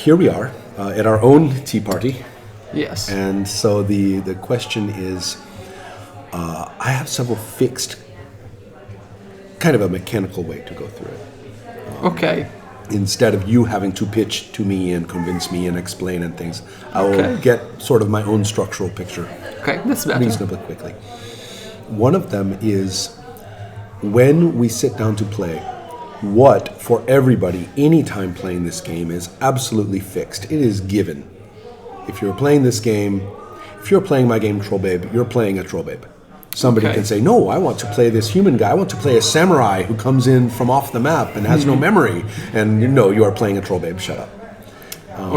here we are at our own tea party. Yes. And so the question is, I have several fixed, kind of a mechanical way to go through it. Okay. Instead of you having to pitch to me and convince me and explain and things, I will Okay. get sort of my own structural picture Okay, that's better. reasonably quickly. One of them is when we sit down to play, what for everybody, anytime playing this game, is absolutely fixed. It is given. If you're playing this game, if you're playing my game Troll Babe, you're playing a Troll Babe. Somebody Okay. can say, no, I want to play this human guy. I want to play a samurai who comes in from off the map and has no memory. And you are playing a Troll Babe. Shut up.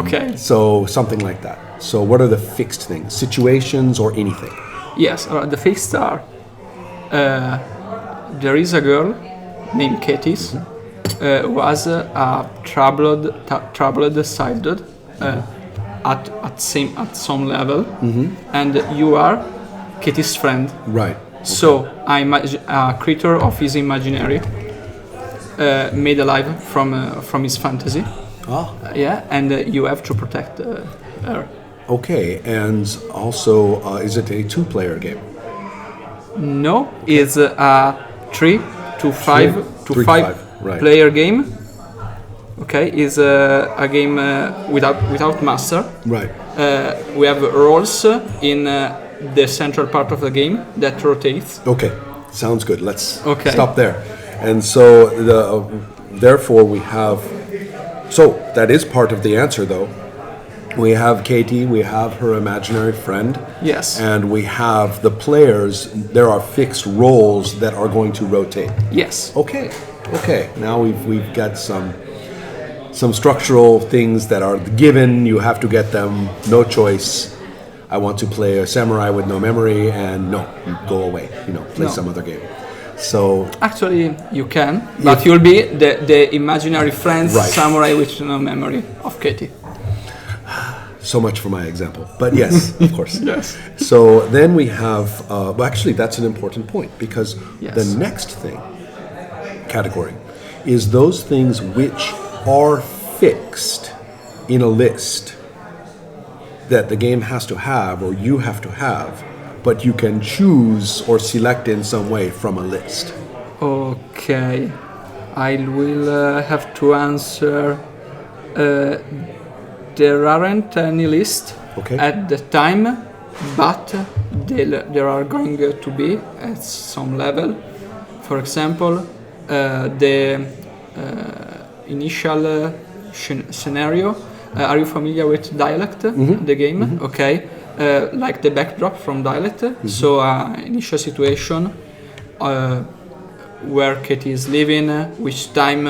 Okay. So something like that. So what are the fixed things? Situations or anything? Yes, the fixed are. There is a girl named Katy who was troubled sided at some level, and you are Katy's friend. Right. So I'm a creature of his imaginary, made alive from his fantasy. Ah. Yeah, and you have to protect her. Okay, and also, is it a two-player game? No, it's a 3 to 5 3 to 5, right. player game. Okay, is a game without master. Right. We have roles in the central part of the game that rotates. Okay, sounds good. Let's Okay. stop there. And so, therefore, we have. So that is part of the answer, though. We have Katy, we have her imaginary friend. Yes. And we have the players. There are fixed roles that are going to rotate. Yes. Okay. Now we've got some structural things that are given. You have to get them. No choice. I want to play a samurai with no memory, and no, go away. Play No. some other game. So Actually, you can, but you'll be the imaginary friend Right. samurai with no memory of Katy. so much for my example. But yes, of course. Yes. So then we have. Well, actually, that's an important point because Yes. the next category is those things which are fixed in a list that the game has to have or you have to have, but you can choose or select in some way from a list. Okay, I will have to answer. There aren't any list Okay. at the time, but there are going to be at some level. For example, the initial scenario. Are you familiar with Dialect, the game? Mm-hmm. Okay, like the backdrop from Dialect. Mm-hmm. So initial situation where Katy is living, which time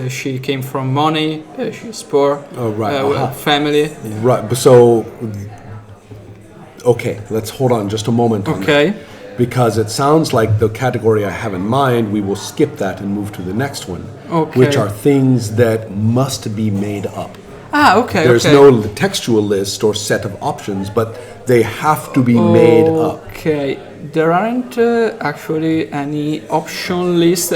she came from money, she's poor, Oh, right. family. Right. So, okay, let's hold on just a moment. On Okay. that. Because it sounds like the category I have in mind, we will skip that and move to the next one, Okay. which are things that must be made up. Okay. There's okay. no textual list or set of options, but they have to be made up. Okay, there aren't actually any option list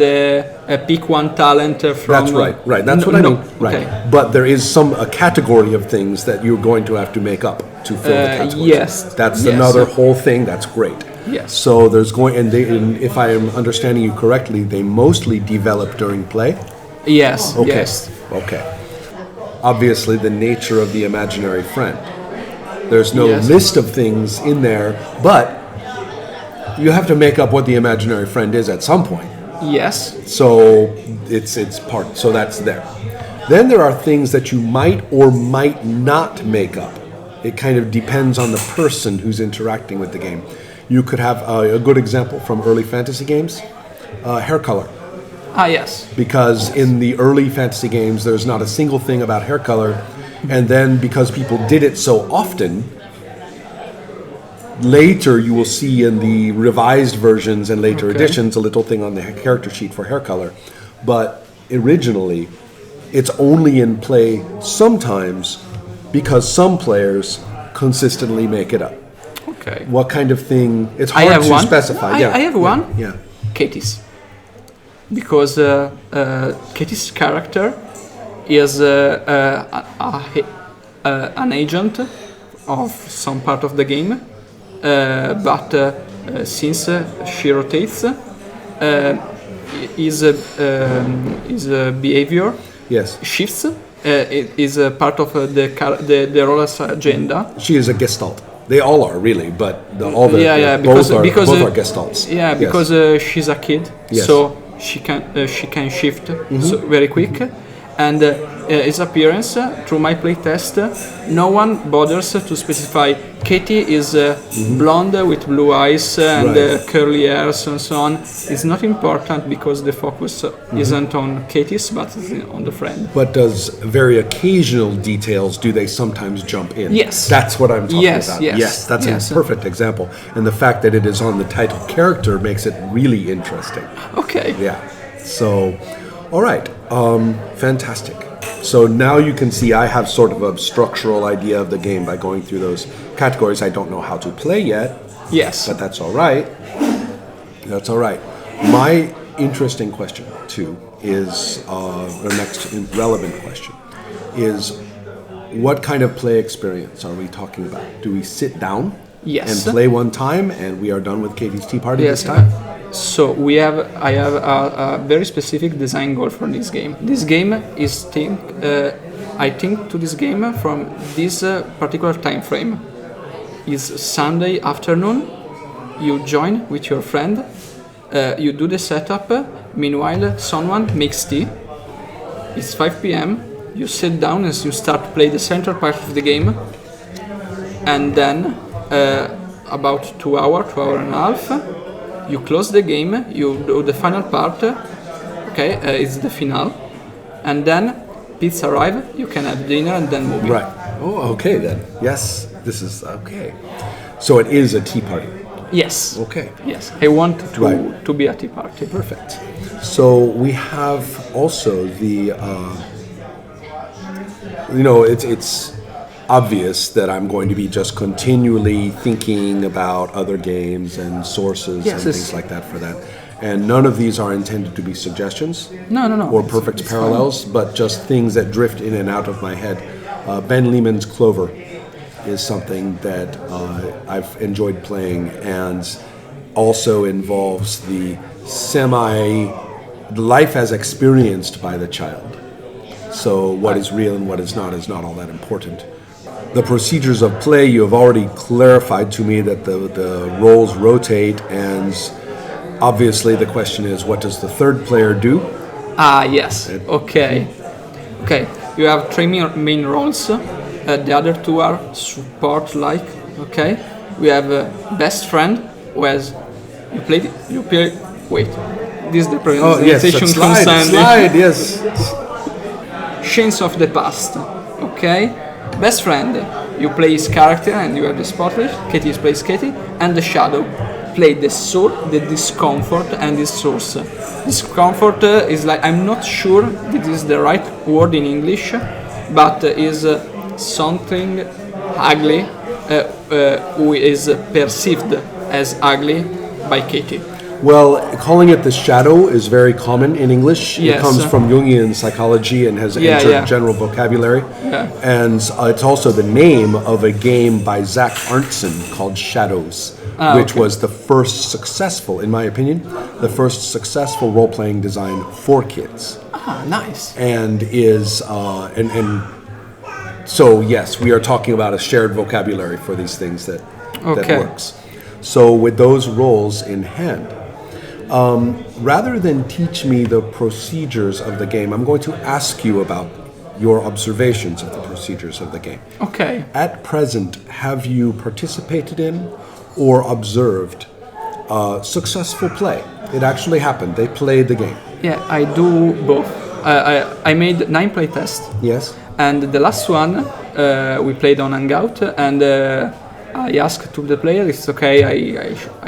the pick one talent from. That's right. That's what I mean. Right. Okay. But there is a category of things that you're going to have to make up to fill the categories. Yes. That's Yes. another whole thing. That's great. Yes. So there's and if I am understanding you correctly, they mostly develop during play. Yes. Okay. Yes. Okay. Obviously, the nature of the imaginary friend. There's no Yes. list of things in there, but you have to make up what the imaginary friend is at some point. Yes. So it's part. So that's there. Then there are things that you might or might not make up. It kind of depends on the person who's interacting with the game. You could have a good example from early fantasy games, hair color. Yes. Because in the early fantasy games, there's not a single thing about hair color. And then because people did it so often, later you will see in the revised versions and later editions a little thing on the character sheet for hair color. But originally, it's only in play sometimes because some players consistently make it up. Okay. What kind of thing? It's I hard have to one. specify. I have one. Yeah. Katy's. because Katy's character is an agent of some part of the game, but since she rotates, his behavior Yes. shifts. It is a part of the roller's agenda. She is a gestalt. They all are really, but both are gestalts. Yeah, Yes. because she's a kid, Yes. so she can shift so very quick. And his appearance through my playtest, no one bothers to specify Katy is blonde with blue eyes and Right. curly hairs and so on. It's not important because the focus isn't on Katy's but on the friend. But does very occasional details, do they sometimes jump in? Yes. That's what I'm talking Yes, about. yes, That's yes. a perfect example. And the fact that it is on the title character makes it really interesting. Okay. Yeah. So, all right. Fantastic. So now you can see I have sort of a structural idea of the game by going through those categories. I don't know how to play yet, Yes. but that's all right. That's all right. My interesting question, too, is the next relevant question is what kind of play experience are we talking about? Do we sit down Yes. and play one time and we are done with Katy's Tea Party Yes. this time? So I have a very specific design goal for this game. This game is I think to this game from this particular time frame. Is Sunday afternoon. You join with your friend. You do the setup. Meanwhile, someone makes tea. It's 5 p.m. You sit down and you start to play the central part of the game. And then about 2 hour and a half. You close the game, you do the final part, it's the finale, and then pizza arrive, you can have dinner and then movie. Right. Oh, okay then. Yes, this is okay. So it is a tea party. Yes. Okay. Yes. I want Right. to be a tea party. Perfect. So we have also the, it's obvious that I'm going to be just continually thinking about other games and sources Yes, and it's- things like that for that. And none of these are intended to be suggestions No. or it's- perfect it's parallels, but just things that drift in and out of my head. Ben Lehman's Clover is something that I've enjoyed playing and also involves the life as experienced by the child. So what is real and what is not all that important. The procedures of play, you have already clarified to me that the roles rotate, and obviously the question is, what does the third player do? Yes. Okay. You have three main roles. The other two are support-like. Okay. We have best friend, who has you play. Wait. This is the Oh yes, presentation slide, yes. Chains of the past. Okay. Best friend, you play his character and you are the spotlight. Katy plays Katy, and the shadow play the soul, the discomfort, and the source. Discomfort is like, I'm not sure this is the right word in English, but is something ugly who is perceived as ugly by Katy. Well, calling it the shadow is very common in English. It Yes. comes from Jungian psychology and has entered general vocabulary. Yeah. And it's also the name of a game by Zach Arntzen called Shadows, which okay. was the first successful, in my opinion, the first successful role-playing design for kids. Nice. And is and so yes, we are talking about a shared vocabulary for these things that Okay. works. So with those roles in hand, rather than teach me the procedures of the game, I'm going to ask you about your observations of the procedures of the game. Okay. At present, have you participated in or observed successful play? It actually happened. They played the game. Yeah, I do both. I made 9 playtests. Yes? And the last one we played on Hangout, and I asked to the player, "It's okay,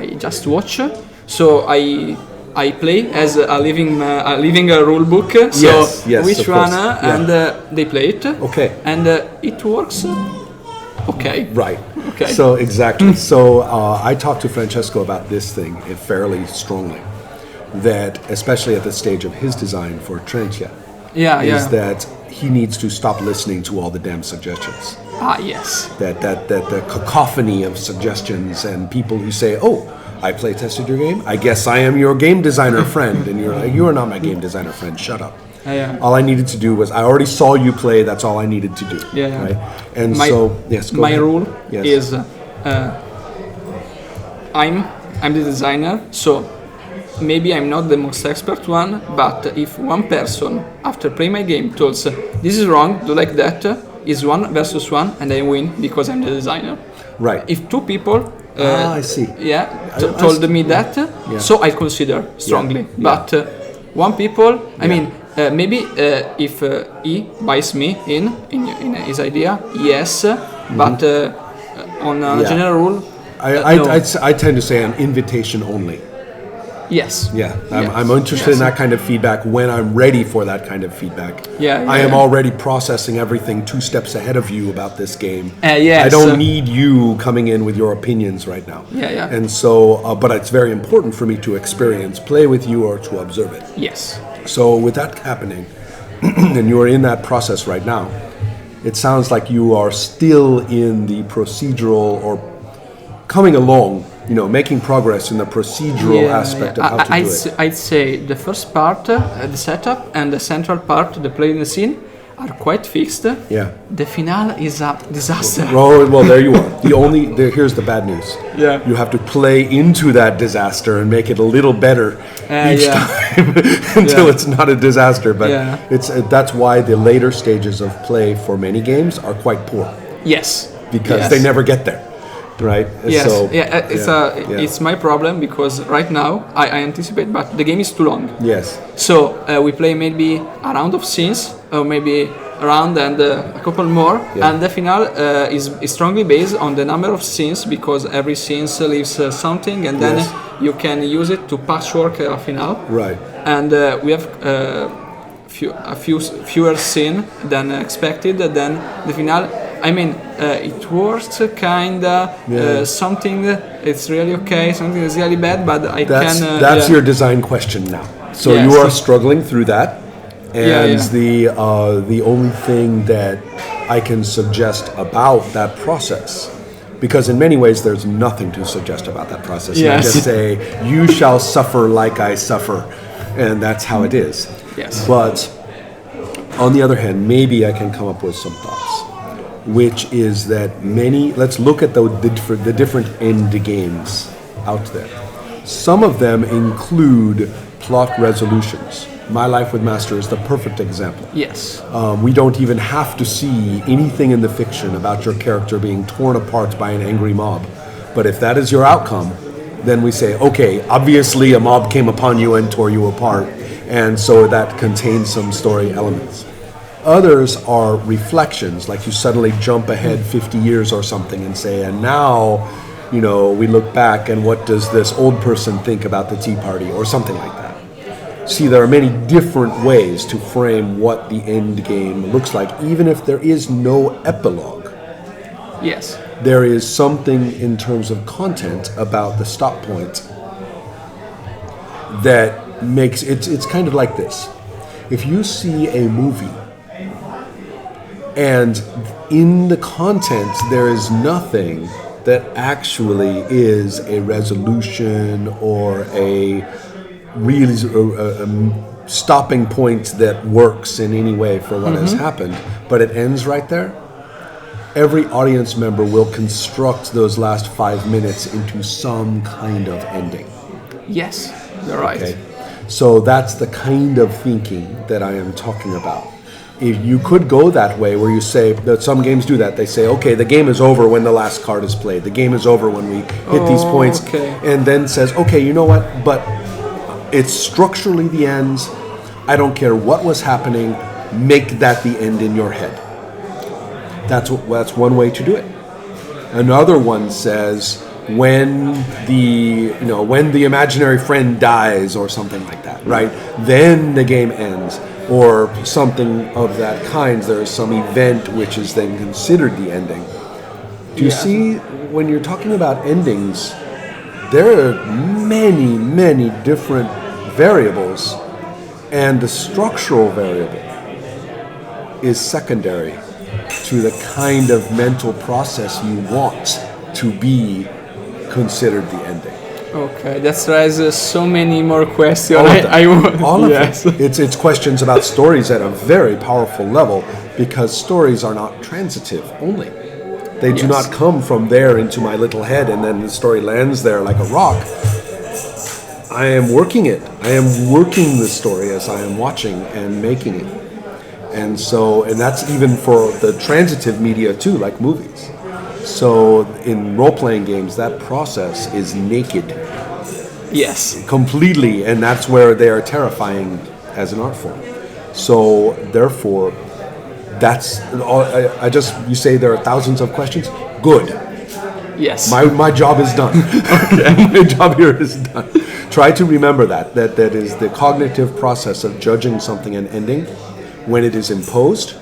I just watch." So I play as a living rule book. So Yes, which of course. one? Yeah. And they play it. Okay. And it works. Okay. Right. Okay. So exactly. So I talked to Francesco about this thing fairly strongly, that, especially at the stage of his design for Trentia, is that he needs to stop listening to all the damn suggestions. Yes. That the cacophony of suggestions and people who say, "Oh, I play tested your game. I guess I am your game designer friend," and you're like, "You are not my game designer friend. Shut up." All I needed to do was I already saw you play. That's all I needed to do. Right? And yes. Go ahead. Rule is I'm the designer, so maybe I'm not the most expert one, but if one person after playing my game tells this is wrong, do like that, is 1 versus 1, and I win because I'm the designer. Right. If 2 people I see. told me that, so I consider strongly. But 1 people, I mean, maybe if he buys me in his idea, yes, but on a general rule, I tend to say an invitation only. Yes. Yeah, I'm interested in that kind of feedback when I'm ready for that kind of feedback. I am already processing everything 2 steps ahead of you about this game. I don't need you coming in with your opinions right now. And so, but it's very important for me to experience, play with you, or to observe it. Yes. So with that happening, and you are in that process right now, it sounds like you are still in the procedural or coming along, making progress in the procedural aspect of how to do it. I'd say the first part, the setup, and the central part, the play in the scene, are quite fixed. Yeah. The finale is a disaster. Well, there you are. Here's the bad news. Yeah. You have to play into that disaster and make it a little better each time until it's not a disaster. But that's why the later stages of play for many games are quite poor. Yes. Because they never get there. Right. Yes. It's my problem because right now I anticipate, but the game is too long. Yes. So we play maybe a round of scenes, or maybe a round and a couple more, and the finale is strongly based on the number of scenes, because every scene leaves something, and then you can use it to patchwork a finale. Right. And we have fewer scenes than expected. Then the finale. I mean, it works kinda. Something it's really okay, something is really bad, but that's your design question now. So you are struggling through that, and the only thing that I can suggest about that process, because in many ways there's nothing to suggest about that process. You just say, "You shall suffer like I suffer," and that's how it is. Yes. But on the other hand, maybe I can come up with some thoughts, which is that let's look at the different end games out there. Some of them include plot resolutions. My Life with Master is the perfect example. Yes. We don't even have to see anything in the fiction about your character being torn apart by an angry mob. But if that is your outcome, then we say, okay, obviously a mob came upon you and tore you apart, and so that contains some story elements. Others are reflections, like you suddenly jump ahead 50 years or something and say, and now, we look back and what does this old person think about the Tea Party, or something like that. See, there are many different ways to frame what the end game looks like, even if there is no epilogue. Yes. There is something in terms of content about the stop point that makes it's kind of like this. If you see a movie and in the content there is nothing that actually is a resolution or a really stopping point that works in any way for what has happened, but it ends right there, every audience member will construct those last 5 minutes into some kind of ending. Yes, you're right. Okay? So that's the kind of thinking that I am talking about. If you could go that way, where you say that some games do that, they say, okay, the game is over when the last card is played. The game is over when we hit these points, and then says, okay, you know what? But it's structurally the ends. I don't care what was happening. Make that the end in your head. That's one way to do it. Another one says when the imaginary friend dies or something like that, right? Then the game ends, or something of that kind. There is some event which is then considered the ending. Do you see, when you're talking about endings, there are many, many different variables, and the structural variable is secondary to the kind of mental process you want to be considered the ending. Okay, that raises so many more questions. All of them. All of yes. them. It's questions about stories at a very powerful level, because stories are not transitive only. They do not come from there into my little head and then the story lands there like a rock. I am working it. I am working the story as I am watching and making it. And that's even for the transitive media too, like movies. So in role-playing games, that process is naked. Yes. Completely, and that's where they are terrifying as an art form. So therefore, that's all. You say there are thousands of questions. Good. Yes. My job is done. My job here is done. Try to remember that is the cognitive process of judging something an ending when it is imposed,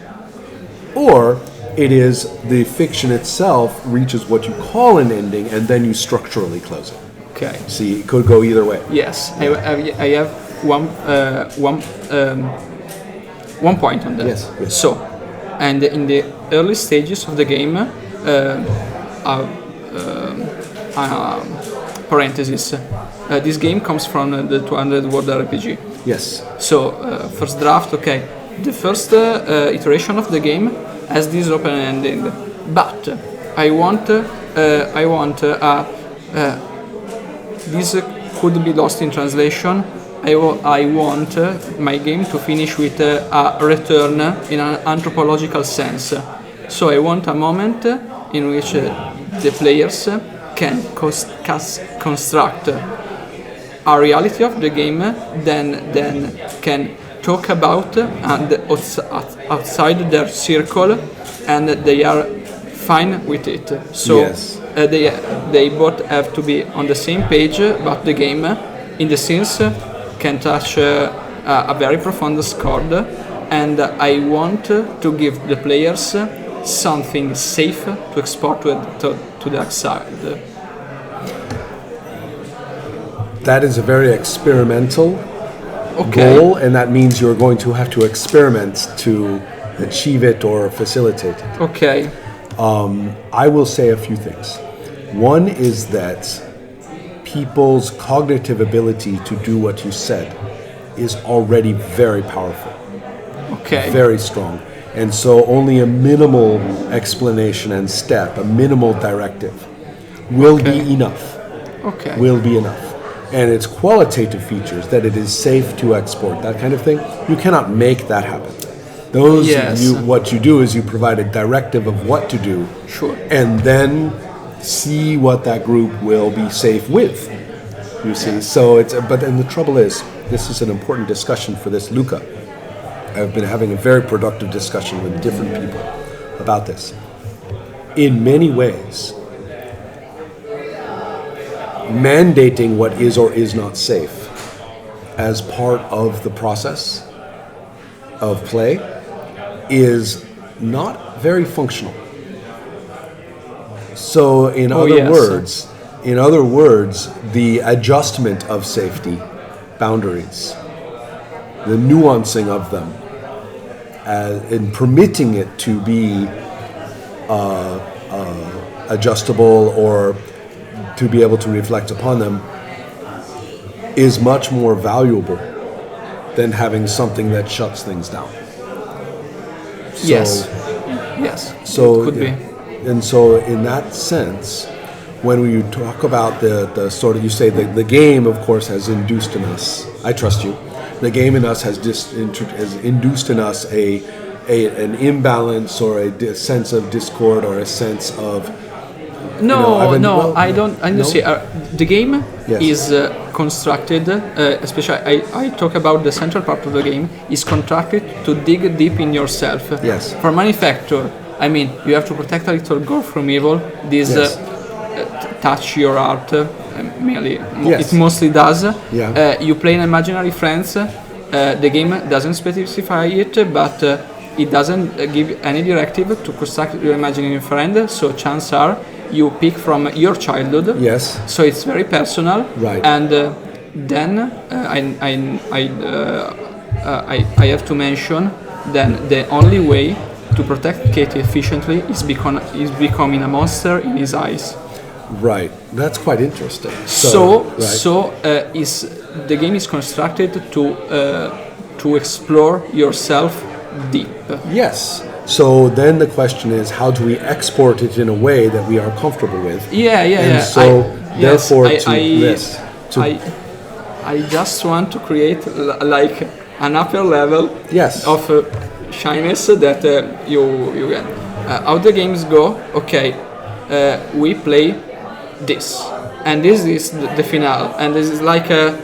or it is the fiction itself reaches what you call an ending and then you structurally close it. Okay. See, it could go either way. Yes, I have one point on that. Yes. So, and in the early stages of the game, parenthesis, this game comes from the 200 word RPG. Yes. So, first draft, okay. The first iteration of the game has this open ending, but I want this could be lost in translation. I want my game to finish with a return in an anthropological sense. So I want a moment in which the players can construct a reality of the game, then can talk about and outside their circle, and they are fine with it. So yes. They both have to be on the same page, but the game, in the sense, can touch a very profound chord, and I want to give the players something safe to export to the outside. That is a very experimental goal, and that means you're going to have to experiment to achieve it or facilitate it. Okay. I will say a few things. One is that people's cognitive ability to do what you said is already very powerful. Okay. Very strong. And so only a minimal explanation and step, a minimal directive, will be enough. Okay. Will be enough. And its qualitative features, that it is safe to export, that kind of thing, you cannot make that happen. Those, what you do is you provide a directive of what to do, sure, and then see what that group will be safe with. You see, so and the trouble is, this is an important discussion for this Luca. I've been having a very productive discussion with different people about this. In many ways, mandating what is or is not safe as part of the process of play is not very functional. So in other words, the adjustment of safety boundaries, the nuancing of them, and permitting it to be adjustable or to be able to reflect upon them, is much more valuable than having something that shuts things down. So, yes. So it could be. And so, in that sense, when you talk about the sort of, you say the game, of course, has induced in us. I trust you. The game in us has induced in us an imbalance or a sense of discord or a sense of. I don't see. The game is constructed, especially I talk about the central part of the game, is constructed to dig deep in yourself. Yes. For manufacture, I mean, you have to protect a little girl from evil. This touch your heart, merely. It mostly does. Yeah. You play an imaginary friends. The game doesn't specify it, but it doesn't give any directive to construct your imaginary friend. So chances are you pick from your childhood. Yes. So it's very personal. Right. And then I have to mention then the only way to protect Katy efficiently is becoming a monster in his eyes. Right. That's quite interesting. Is the game is constructed to explore yourself deep. Yes. So then the question is, how do we export it in a way that we are comfortable with? And so, therefore, I just want to create like an upper level of shyness that you get. How the games go? Okay, we play this, and this is the finale, and this is like a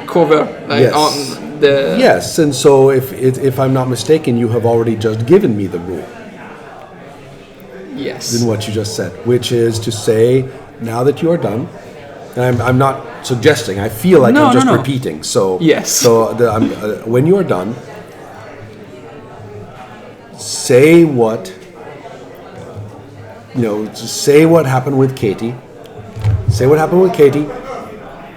cover on the. Yes, and so if I'm not mistaken, you have already just given me the rule. Yes. In what you just said, which is to say, now that you are done, and I'm not suggesting. I feel like I'm just repeating. So yes. So when you are done, say what happened with Katy. Say what happened with Katy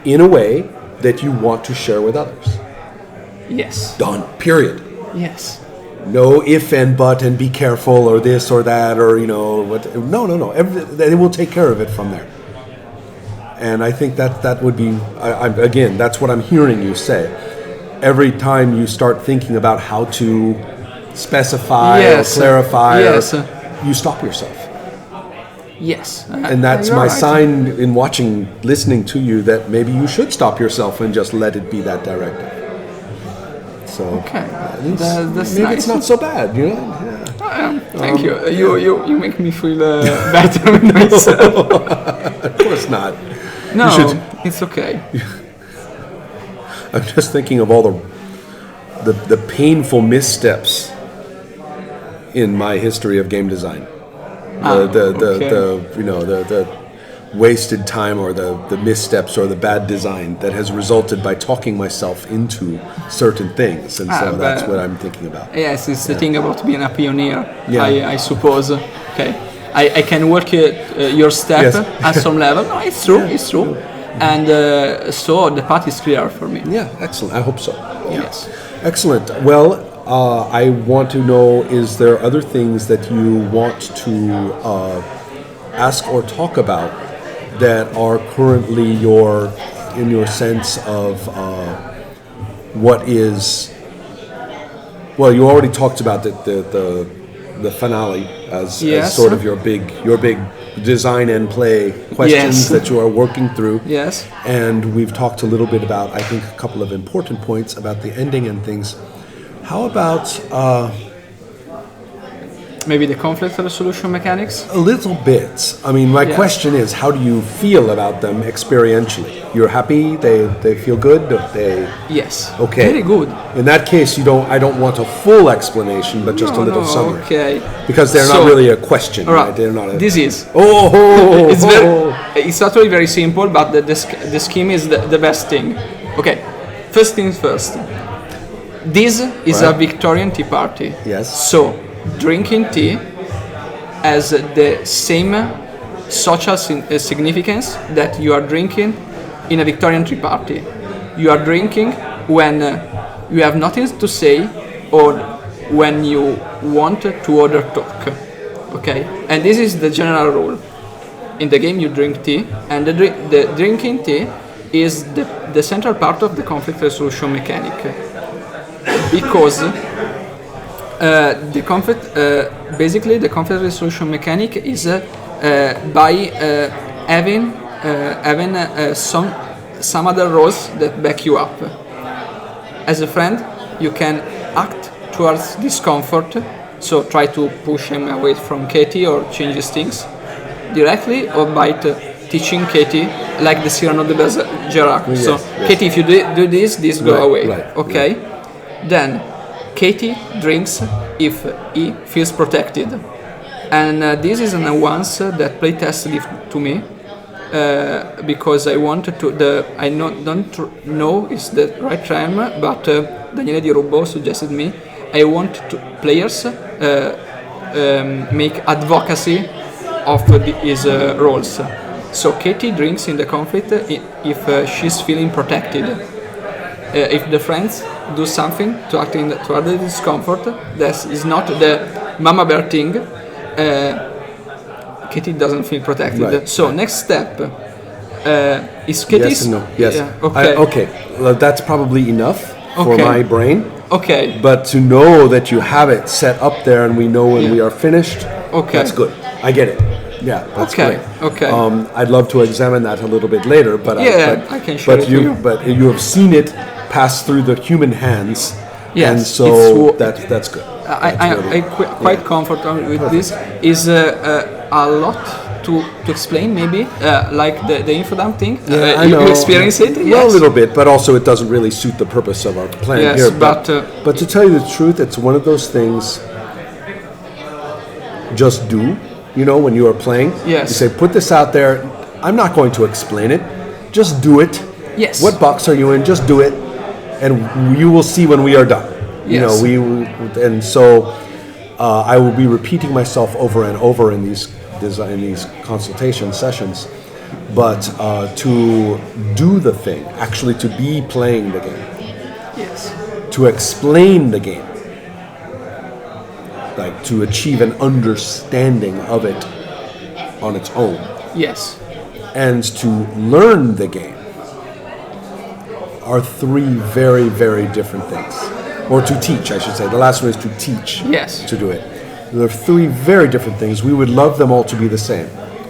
in a way that you want to share with others. Yes. Done. Period. Yes. No if and but and be careful or this or that or what. No. They will take care of it from there. And I think that would be again. That's what I'm hearing you say. Every time you start thinking about how to specify or clarify, you stop yourself. Yes. And that's my sign in listening to you that maybe you should stop yourself and just let it be that directive. So that's maybe nice. it's not so bad, Yeah. Thank you. You make me feel better with myself. Of course not. No, it's okay. I'm just thinking of all the painful missteps in my history of game design. The wasted time or the missteps or the bad design that has resulted by talking myself into certain things, and so that's what I'm thinking about. Yes, it's the thing about being a pioneer. I suppose. Okay, I can work your step at some level. No, it's true. It's true. And so the path is clear for me. Yeah, excellent. I hope so. Yes. Excellent. Well, I want to know, is there other things that you want to ask or talk about that are currently in your sense of what is... Well, you already talked about the finale as sort of your big design and play questions that you are working through. Yes. And we've talked a little bit about, I think, a couple of important points about the ending and things. How about maybe the conflict resolution mechanics? A little bit. I mean, my question is, how do you feel about them experientially? You're happy? They feel good? Yes. Okay. Very good. In that case, I don't want a full explanation, but just a little summary. Okay. Because they're not really a question. Right? They're not. This is. It's actually very simple, but the scheme is the best thing. Okay. First things first. This is a Victorian tea party. Yes. So, drinking tea has the same social significance that you are drinking in a Victorian tea party. You are drinking when you have nothing to say or when you want to order talk. Okay? And this is the general rule. In the game you drink tea, and the drinking tea is the central part of the conflict resolution mechanic. Because the conflict resolution mechanic is by having some other roles that back you up. As a friend, you can act towards discomfort, so try to push him away from Katy or changes things directly, or by teaching Katy like the Cyrano de Bergerac. Katy, if you do this go away. Right, okay. Right. Then Katy drinks if he feels protected, and this is a nuance that playtest give to me because I wanted to. Don't know is the right term, but Daniele Di Rubbo suggested me. I want players make advocacy of his roles. So Katy drinks in the conflict if she's feeling protected. If the friends do something to act to other discomfort, that is not the mama bear thing. Katy doesn't feel protected. Right, So right. next step is Katy's. Yes and no. Yes. Yeah, okay. Okay. Well, that's probably enough for Okay. my brain. Okay. But to know that you have it set up there and we know when Yeah. we are finished, Okay. that's good. I get it. Yeah, that's Okay, great. okay. I'd love to examine that a little bit later, but Yeah, I can share but it to you. But you have seen it pass through the human hands, Yes, and it's so wo- that's good. I, That's really- I quite comfortable with this. Is a lot to explain, maybe like the infodump thing. I you, know. you experience it? Well, Yes. a little bit, but also it doesn't really suit the purpose of our plan Yes, here. but, to tell you the truth, it's one of those things. Just do, when you are playing. Yes. You say, put this out there. I'm not going to explain it. Just do it. Yes. What box are you in? Just do it, and you will see when we are done. Yes. And so I will be repeating myself over and over in these consultation sessions, but to do the thing, actually to be playing the game, Yes. to explain the game, like to achieve an understanding of it on its own, Yes. and to learn the game are three very, very different things. Or to teach, I should say. The last one is to teach. Yes. To do it. There are three very different things. We would love them all to be the same.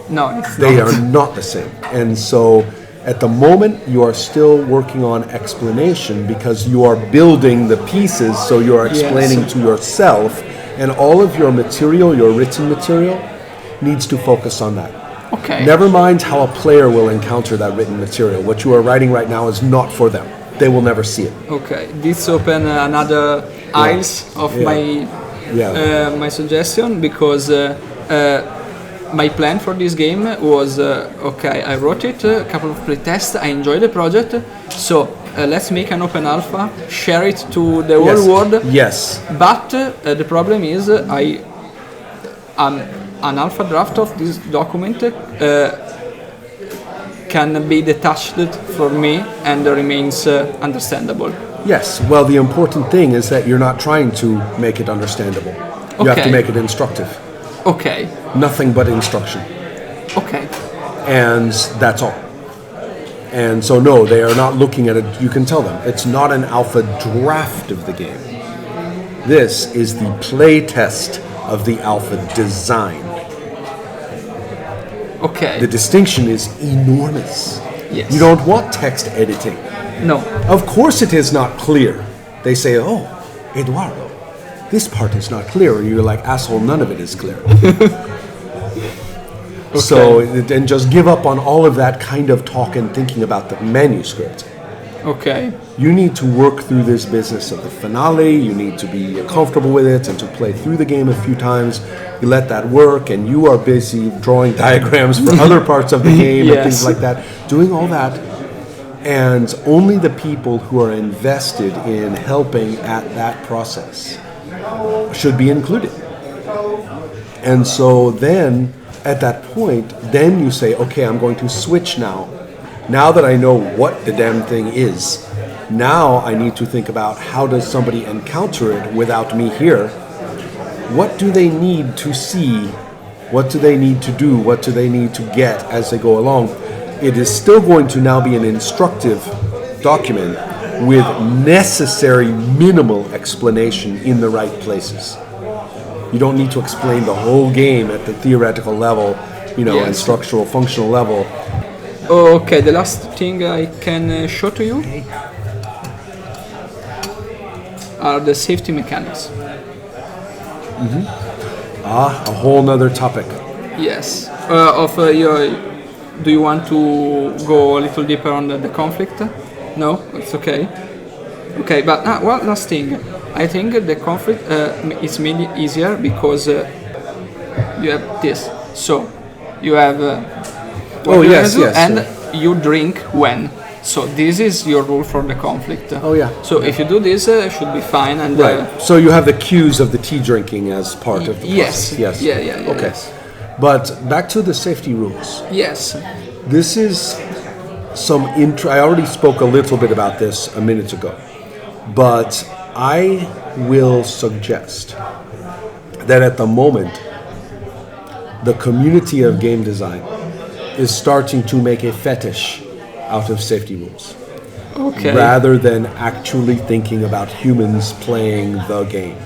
No, it's They not. are not the same. And so at the moment, you are still working on explanation because you are building the pieces, so you are explaining Yes. to yourself, and all of your material, your written material, needs to focus on that. Okay. Never mind how a player will encounter that written material. What you are writing right now is not for them. They will never see it. Okay. This open another eyes of Yeah. my suggestion, because my plan for this game was okay. I wrote it, a couple of playtests. I enjoyed the project, so let's make an open alpha, share it to the whole world. Yes. But the problem is, an alpha draft of this document can be detached for me and remains understandable. Yes. Well, the important thing is that you're not trying to make it understandable. You have to Okay. make it instructive. Okay. Nothing but instruction. Okay. And that's all. And so, no, they are not looking at it. You can tell them it's not an alpha draft of the game. This is the play test of the alpha design. Okay. The distinction is enormous. Yes. You don't want text editing. No. Of course it is not clear. They say, oh, Eduardo, this part is not clear. And you're like, asshole, none of it is clear. So, and just give up on all of that kind of talk and thinking about the manuscript. Okay. You need to work through this business of the finale. You need to be comfortable with it and to play through the game a few times. You let that work, and you are busy drawing diagrams for other parts of the game and things Yes. like that. Doing all that, and only the people who are invested in helping at that process should be included. And so then, at that point, then you say, okay, I'm going to switch now. Now that I know what the damn thing is, now I need to think about how does somebody encounter it without me here. What do they need to see? What do they need to do? What do they need to get as they go along? It is still going to now be an instructive document with necessary minimal explanation in the right places. You don't need to explain the whole game at the theoretical level, Yes. and structural, functional level. Okay. The last thing I can show to you are the safety mechanics. A whole nother topic. Yes. Do you want to go a little deeper on the conflict? No, it's okay. Okay, but one last thing. I think the conflict is made easier because you have this. So you have what Oh, you're yes, gonna do, yes, and you drink when. So this is your rule for the conflict. Oh, yeah. So if you do this, it should be fine. And Right. So you have the cues of the tea drinking as part of the yes. process. Yes. Yeah. Okay. Yes. But back to the safety rules. Yes. This is I already spoke a little bit about this a minute ago, but I will suggest that at the moment, the community of game design is starting to make a fetish out of safety rules. Okay. Rather than actually thinking about humans playing the game,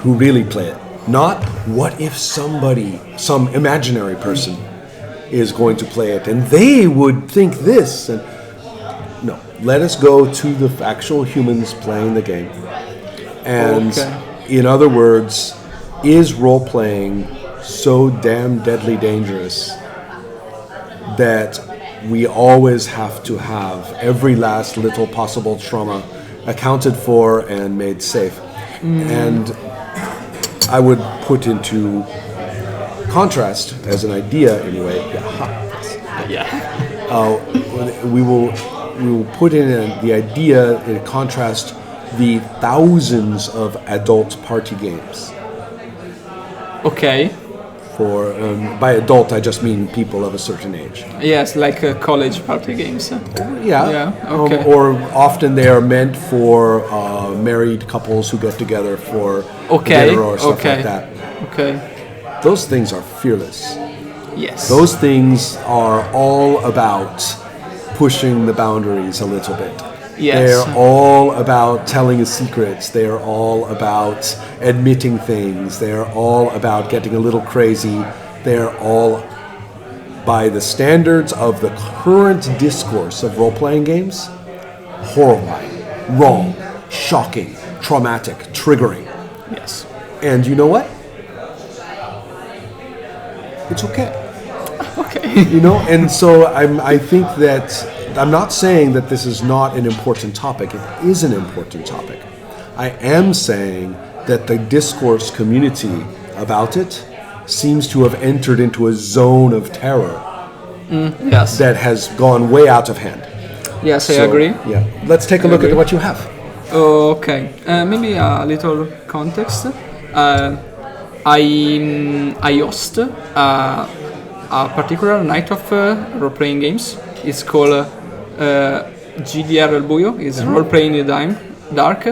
who really play it. Not what if some imaginary person is going to play it and they would think this. And no, let us go to the actual humans playing the game. And in other words, is role-playing so damn deadly dangerous that we always have to have every last little possible trauma accounted for and made safe? And I would put into contrast, as an idea anyway, we will put in the idea in contrast the thousands of adult party games. Okay. For by adult, I just mean people of a certain age. Yes, like college party games. Yeah. Okay. Or often they are meant for married couples who get together for dinner or stuff like that. Okay. Those things are fearless. Yes. Those things are all about pushing the boundaries a little bit. Yes. They're all about telling secrets. They're all about admitting things. They're all about getting a little crazy. They're all, by the standards of the current discourse of role-playing games, horrifying, wrong, shocking, traumatic, triggering. Yes. And you know what? It's okay. Okay. You know, and so I think that I'm not saying that this is not an important topic. It is an important topic. I am saying that the discourse community about it seems to have entered into a zone of terror Yes. that has gone way out of hand. Yes, I So, agree. Yeah. Let's take a look at what you have. Okay. Maybe a little context. I host a particular night of role-playing games. It's called GDR El Buio. It's role-playing in the dark.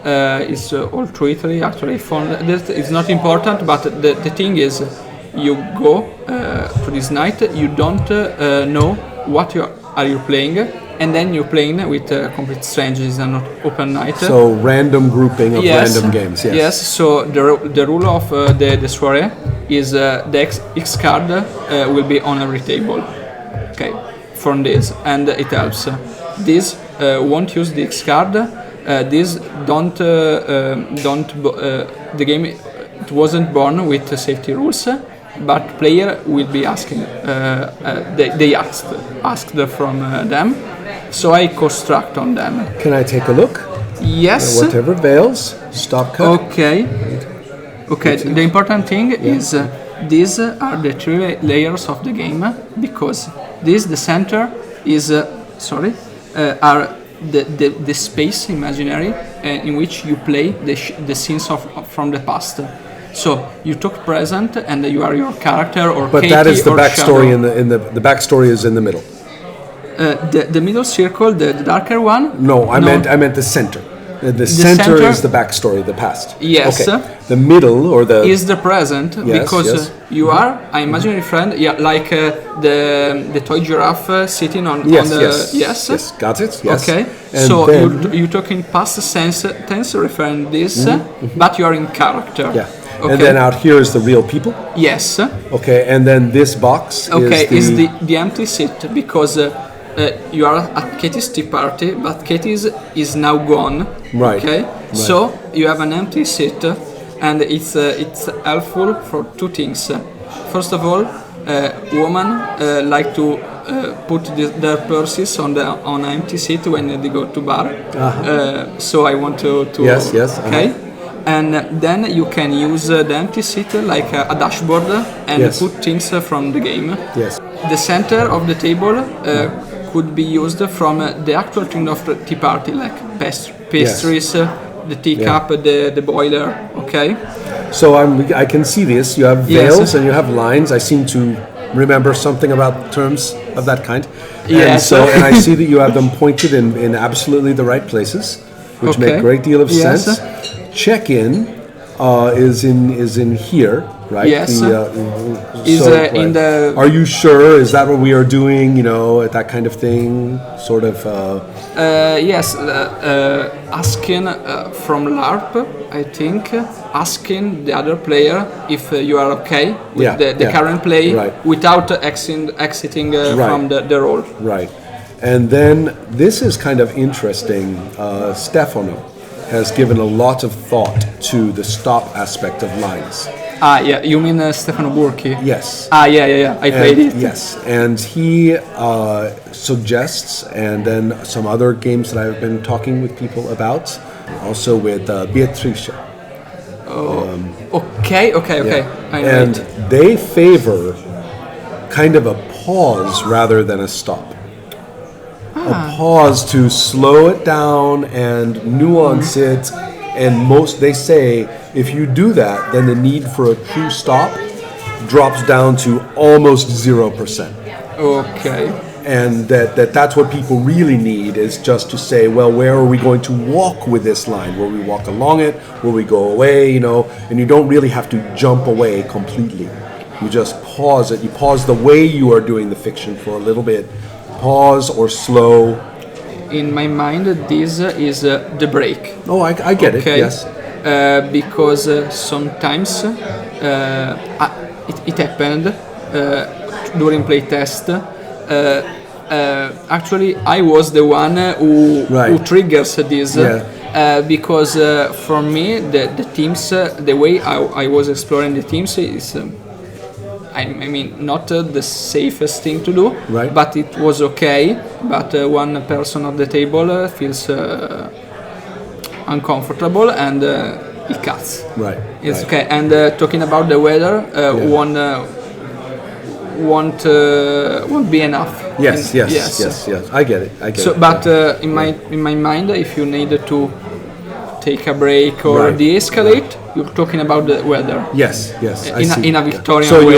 It's all through Italy. Actually, that is not important. But the thing is, you go to this night. You don't know what you are playing, and then you're playing with complete strangers. It's an open night. So random grouping of random games. Yes. Yes. So the rule of the soirée is the X card will be on every table. Okay, from this, and it helps. This won't use the X card. This don't. The game it wasn't born with safety rules, but player will be asking. They asked from them, so I construct on them. Can I take a look? Yes. Whatever veils. Stop cut. Okay. Okay. The important thing is these are the three layers of the game, because the center is are the space imaginary in which you play the scenes from the past. So you took present and you are your character or But Katy that is the or backstory. Shadow. The backstory is in the middle. The middle circle, the darker one. No, I meant the center. The center is the backstory, the past. Yes. Okay. The middle or the is the present, because you are an imaginary friend, like the toy giraffe sitting on the yes, got it. Yes. Okay. And so then, you talk in past tense referring this, but you are in character. yeah. Okay. And then out here is the real people. Yes. Okay. And then this box is the empty seat, because you are at Katy's tea party, but Katy is now gone. Right. Okay. Right. So you have an empty seat, and it's helpful for two things. First of all, women like to put their purses on an empty seat when they go to bar. So I want to Yes. Okay. And then you can use the empty seat like a dashboard and put things from the game. Yes. The center of the table could be used from the actual thing of the tea party, like pastries, the teacup, the boiler. Okay. So I can see this. You have veils and you have lines. I seem to remember something about terms of that kind. And Yes. and I see that you have them pointed in absolutely the right places, which make Okay. a great deal of Yes. sense. Check-in is in here, right? Yes. Is in the- Are you sure? Is that what we are doing? You know, that kind of thing, sort of. Yes, asking from LARP, I think, asking the other player if you are okay with Yeah, the yeah, current play right. without exiting Right. from the role. Right. And then this is kind of interesting. Stefano has given a lot of thought to the stop aspect of lines. Ah, yeah, you mean Stefano Burki? Yes. Ah, yeah, I played it. Yes, and he suggests, and then some other games that I've been talking with people about, also with Beatrice. Okay. Yeah. I know And it. they favor kind of a pause rather than a stop. A pause to slow it down and nuance it. And they say if you do that, then the need for a true stop drops down to almost 0%. Okay. And that's what people really need, is just to say, well, where are we going to walk with this line? Will we walk along it? Will we go away? You know, and you don't really have to jump away completely. You just pause it. You pause the way you are doing the fiction for a little bit. Pause or slow. In my mind, this is the break. Oh, I get it. Yes. Because sometimes it happened during playtest. Actually, I was the one who triggers this. Yeah. Because for me, the teams, the way I was exploring the teams is, I mean, not the safest thing to do, Right. but it was okay. But one person at the table feels uncomfortable and he cuts. Right. It's right. okay. And talking about the weather, won't be enough. Yes. I get it. So, but in my mind, if you need to take a break or Right. de-escalate, you're talking about the weather. Yes. I see. In a Victorian so way.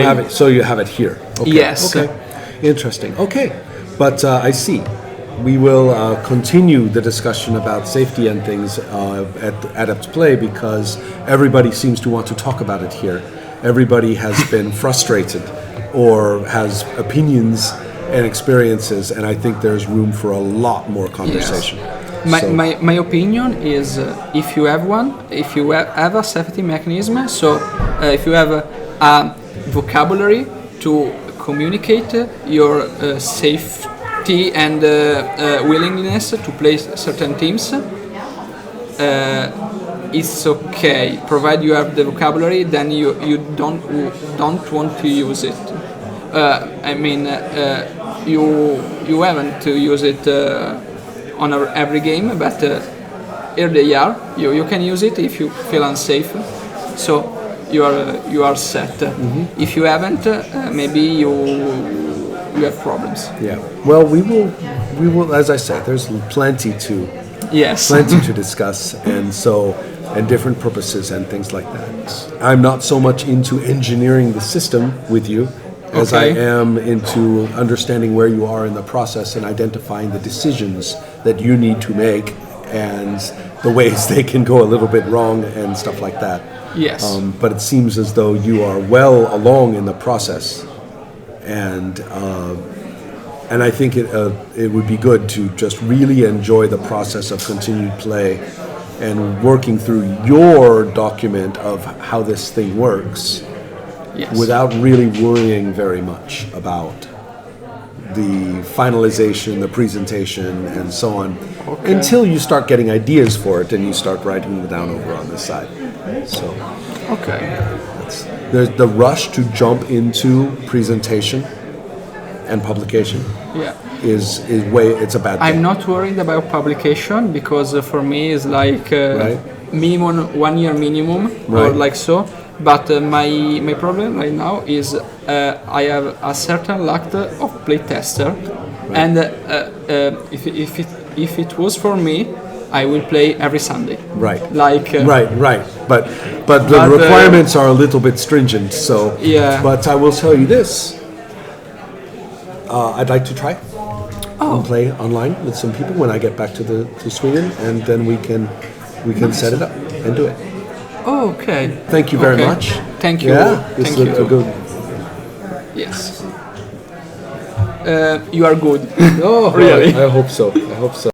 you have it here. Okay. Yes. Okay. Interesting. Okay. But I see. We will continue the discussion about safety and things at Adept Play, because everybody seems to want to talk about it here. Everybody has been frustrated or has opinions and experiences, and I think there's room for a lot more conversation. Yes. My opinion is if you have one, if you have a safety mechanism, so if you have a vocabulary to communicate your safety and willingness to play certain teams, it's okay. Provided you have the vocabulary, then you don't want to use it. I mean, you haven't to use it on every game, but here they are. You can use it if you feel unsafe. So you are set. Mm-hmm. If you haven't, maybe you have problems. Yeah. Well, we will. As I said, there's plenty to discuss, and different purposes and things like that. I'm not so much into engineering the system with you as I am into understanding where you are in the process and identifying the decisions that you need to make and the ways they can go a little bit wrong and stuff like that. Yes. But it seems as though you are well along in the process, and I think it would be good to just really enjoy the process of continued play and working through your document of how this thing works, without really worrying very much about the finalization, the presentation, and so on, until you start getting ideas for it and you start writing them down over on this side. So, there's the rush to jump into presentation and publication. It's a bad thing. I'm not worried about publication because for me it's like minimum 1 year minimum or like so. But my problem right now is I have a certain lack of playtester, and if it was for me, I will play every Sunday. Right. Like. Right. But the requirements are a little bit stringent. So. Yeah. But I will tell you this. I'd like to try and play online with some people when I get back to Sweden, and then we can set it up and do it. Okay. Thank you very much. Thank you. Yeah, this Thank looked you. good. Yes. You are good. Oh, Really? I hope so. I hope so.